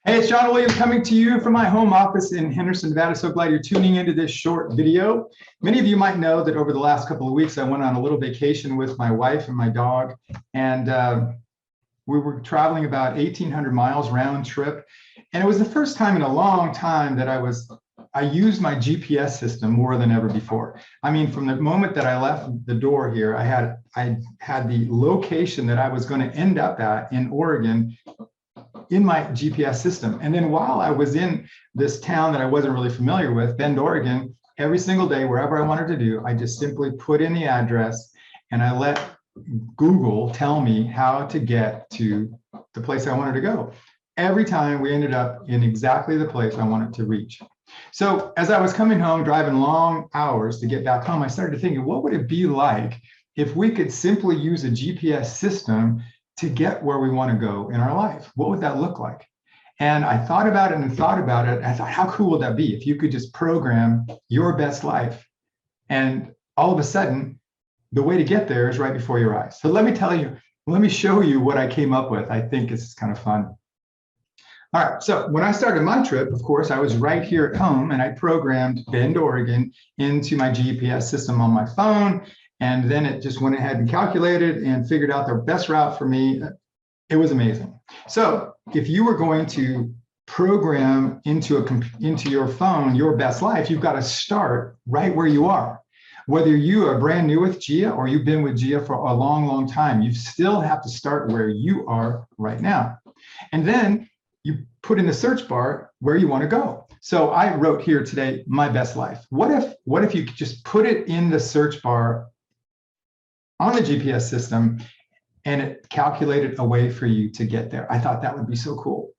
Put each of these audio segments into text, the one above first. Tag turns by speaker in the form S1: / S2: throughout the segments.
S1: Hey, it's John Williams coming to you from my home office in Henderson, Nevada. So glad you're tuning into this short video. Many of you might know that over the last couple of weeks, I went on a little vacation with my wife and my dog, and we were traveling about 1,800 miles round trip. And it was the first time in a long time that I used my GPS system more than ever before. I mean, from the moment that I left the door here, I had the location that I was going to end up at in Oregon in my GPS system. And then while I was in this town that I wasn't really familiar with, Bend, Oregon, every single day, wherever I wanted to do, I just simply put in the address and I let Google tell me how to get to the place I wanted to go. Every time we ended up in exactly the place I wanted to reach. So as I was coming home, driving long hours to get back home, I started thinking, what would it be like if we could simply use a GPS system to get where we want to go in our life? What would that look like? And I thought about it and thought about it. I thought, how cool would that be if you could just program your best life? And all of a sudden, the way to get there is right before your eyes. So let me show you what I came up with. I think it's kind of fun. All right, so when I started my trip, of course, I was right here at home and I programmed Bend, Oregon into my GPS system on my phone. And then it just went ahead and calculated and figured out the best route for me. It was amazing. So if you were going to program into your phone your best life, you've got to start right where you are. Whether you are brand new with Gia or you've been with Gia for a long, long time, you still have to start where you are right now. And then you put in the search bar where you want to go. So I wrote here today, my best life. What if you could just put it in the search bar on the GPS system and it calculated a way for you to get there? I thought that would be so cool.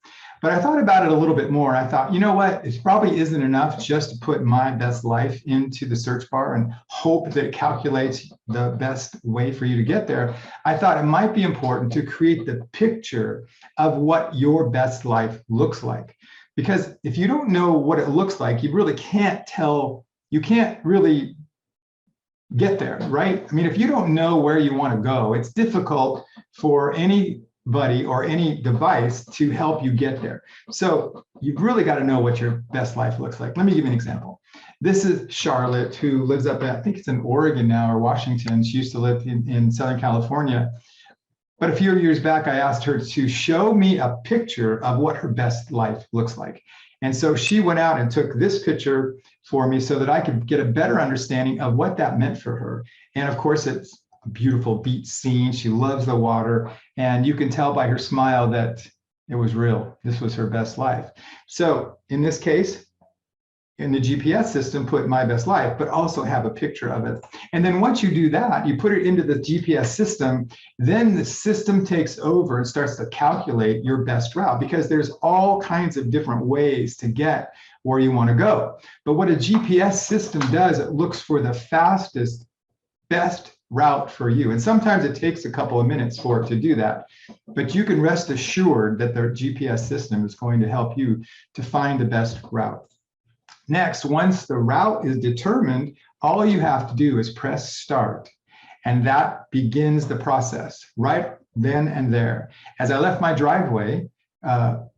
S1: But I thought about it a little bit more. I thought, you know what? It probably isn't enough just to put my best life into the search bar and hope that it calculates the best way for you to get there. I thought it might be important to create the picture of what your best life looks like. Because if you don't know what it looks like, you really can't tell, you can't really get there, right? I mean, if you don't know where you want to go, it's difficult for anybody or any device to help you get there. So you've really got to know what your best life looks like. Let me give you an example. This is Charlotte, who lives up at, I think it's in Oregon now or Washington. She used to live in Southern California. But a few years back, I asked her to show me a picture of what her best life looks like. And so she went out and took this picture for me so that I could get a better understanding of what that meant for her. And of course, it's a beautiful beach scene. She loves the water. And you can tell by her smile that it was real. This was her best life. So in this case, in the GPS system, put my best life, but also have a picture of it. And then once you do that, you put it into the GPS system, then the system takes over and starts to calculate your best route, because there's all kinds of different ways to get where you want to go. But what a GPS system does, it looks for the fastest, best route for you. And sometimes it takes a couple of minutes for it to do that. But you can rest assured that the GPS system is going to help you to find the best route. Next, once the route is determined, all you have to do is press start, and that begins the process right then and there. As I left my driveway,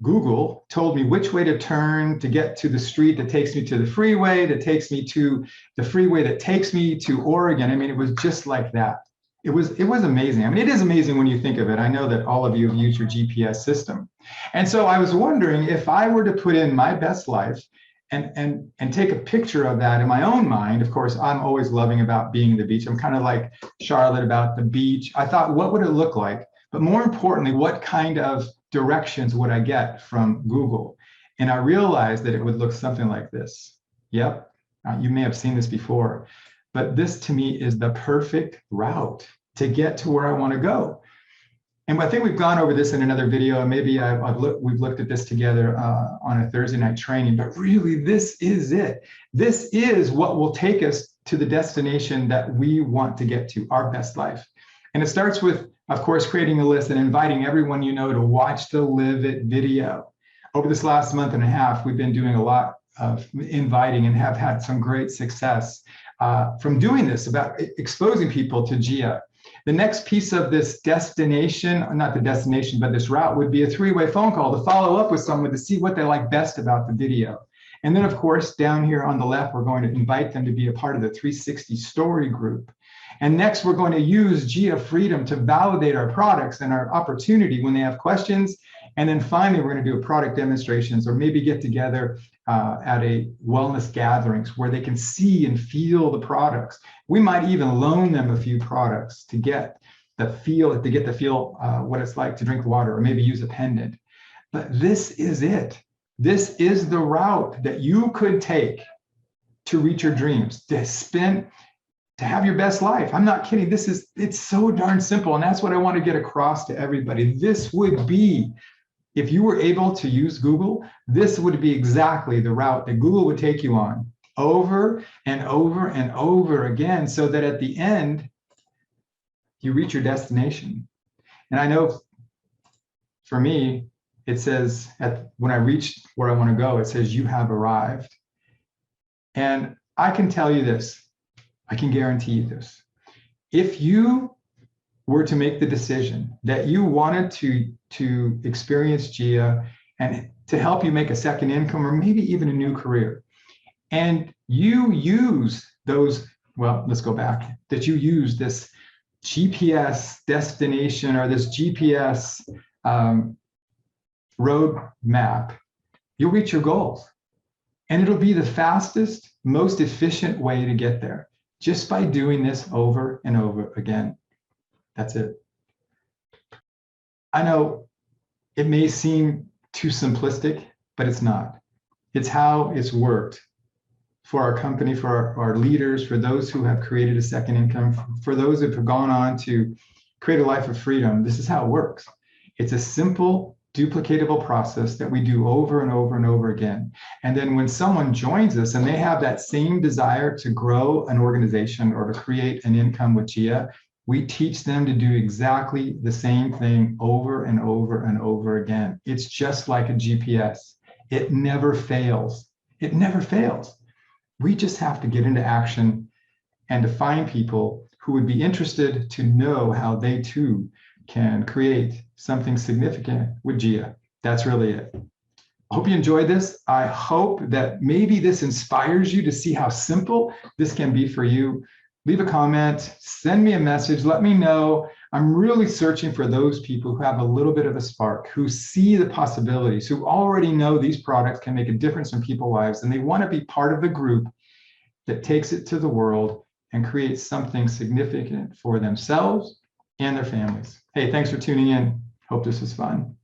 S1: Google told me which way to turn to get to the street that takes me to the freeway, that takes me to the freeway that takes me to Oregon. I mean, it was just like that. It was amazing. I mean, it is amazing when you think of it. I know that all of you have used your GPS system. And so I was wondering if I were to put in my best life and take a picture of that in my own mind. Of course, I'm always loving about being at the beach. I'm kind of like Charlotte about the beach. I thought, what would it look like? But more importantly, what kind of directions would I get from Google? And I realized that it would look something like this. Yep, you may have seen this before, but this to me is the perfect route to get to where I want to go. And I think we've gone over this in another video, and maybe we've looked at this together on a Thursday night training, but really this is it. This is what will take us to the destination that we want to get to, our best life. And it starts with, of course, creating a list and inviting everyone you know to watch the Live It video. Over this last month and a half, we've been doing a lot of inviting and have had some great success from doing this, about exposing people to Gia. The next piece of this destination, not the destination, but this route would be a three-way phone call to follow up with someone to see what they like best about the video. And then, of course, down here on the left, we're going to invite them to be a part of the 360 story group. And next, we're going to use Gia Freedom to validate our products and our opportunity when they have questions. And then finally, we're going to do a product demonstrations or maybe get together at a wellness gatherings where they can see and feel the products. We might even loan them a few products to get the feel, what it's like to drink water, or maybe use a pendant. But this is it. This is the route that you could take to reach your dreams, to have your best life. I'm not kidding. It's so darn simple. And that's what I want to get across to everybody. This would be, if you were able to use Google, this would be exactly the route that Google would take you on over and over and over again, so that at the end, you reach your destination. And I know for me, it says when I reached where I want to go, it says you have arrived. And I can tell you this, I can guarantee you this. If you were to make the decision that you wanted to experience Gia and to help you make a second income or maybe even a new career, and you use those, well, let's go back, that you use this GPS destination or this GPS road map, you'll reach your goals. And it'll be the fastest, most efficient way to get there, just by doing this over and over again. That's it. I know it may seem too simplistic, but it's not. It's how it's worked for our company, for our leaders, for those who have created a second income, for those who have gone on to create a life of freedom. This is how it works. It's a simple, duplicatable process that we do over and over and over again. And then when someone joins us and they have that same desire to grow an organization or to create an income with Gia, we teach them to do exactly the same thing over and over and over again. It's just like a GPS. It never fails. It never fails. We just have to get into action and to find people who would be interested to know how they too can create something significant with Gia. That's really it. I hope you enjoyed this. I hope that maybe this inspires you to see how simple this can be for you. Leave a comment, send me a message, let me know. I'm really searching for those people who have a little bit of a spark, who see the possibilities, who already know these products can make a difference in people's lives, and they want to be part of the group that takes it to the world and creates something significant for themselves and their families. Hey, thanks for tuning in. Hope this was fun.